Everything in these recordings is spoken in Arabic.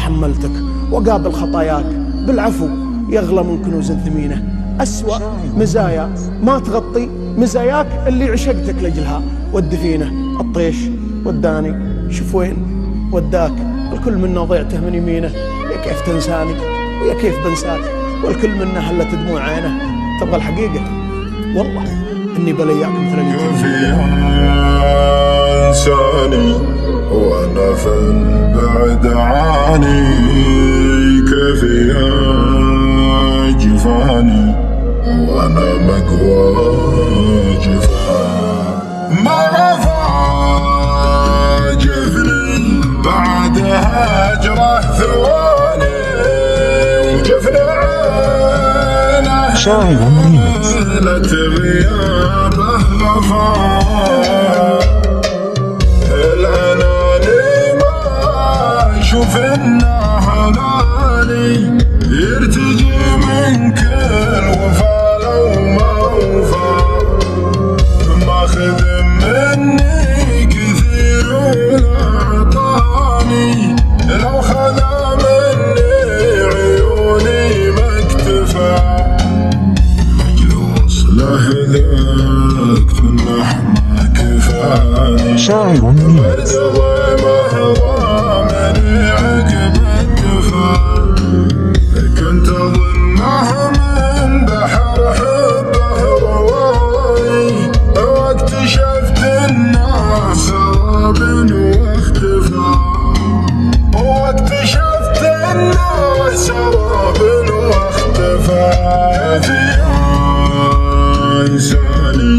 حملتك وقابل خطاياك بالعفو يغلى من كنوز ثمينة. أسوأ مزايا ما تغطي مزاياك اللي عشقتك لجلها والدفينة. الطيش وداني شوف وين وداك، الكل منا ضيعته من يمينه. يا كيف تنساني ويا كيف بنساك، والكل منا هلت دموع عينه. تبغى الحقيقة والله إني بلياك مثل اليتيم. انساني وانا في البعد عاني، كيف جفاني وانا مقوى جفان. ما رفع جفني بعد هجره ثواني، وجفن عينه ليلة غيابه غفار. العناني ما شوف انه هلالي، يرتجي من كل وفا لو ما وفا. ماخذ مني كثير ولا اعطاني، لو خذا مني عيوني ما اكتفى. مجلوس له ذاك منح ما كفاني، شاعر ورد ومهضى مني عقب الدفا. كنت اظنه من بحر حبه رواني، واكتشفت انه سراب واختفى. واكتشفت انه سراب واختفى. انساني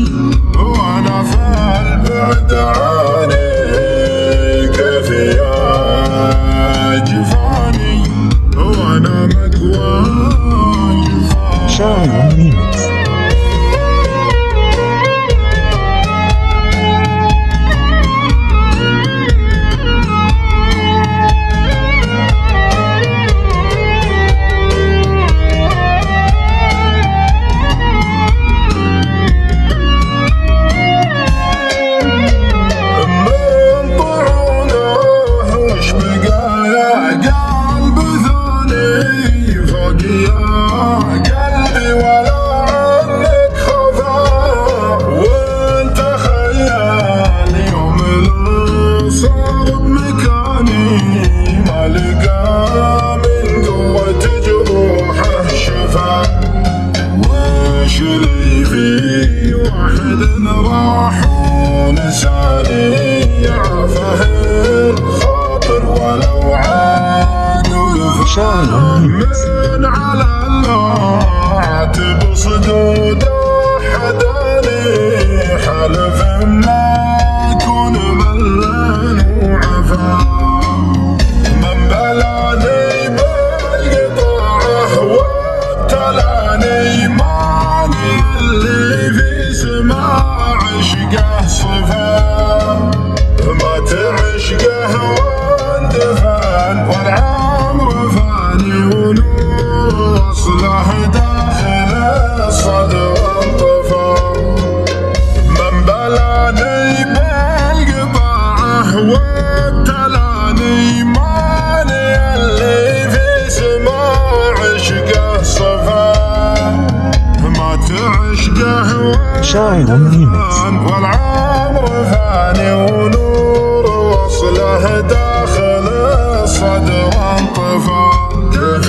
وانا في البعد عاني، كيف جفاني وانا مقوى جفاني. شاعر ريمكس. راح ونساني يعفه الخاطر ولو عاد ويفشل من على العاتب صدود حداني. حلف ما اكون ملان وعفا، من بلاني بالقطاعه وابتلاني. ماني اللي في سماع عشقه صفا، ما تعشقه واندفن والعمر فاني. ونور اصله داخل الصدر انطفى، من بلاني بالقطاعه وابتلاني. ماني اللي في سماع عشقه صفا، ما تعشقه شاعر ريمكس. والعمر فاني. ونور وصله داخل الصدر انطفى. كيف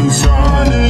انساني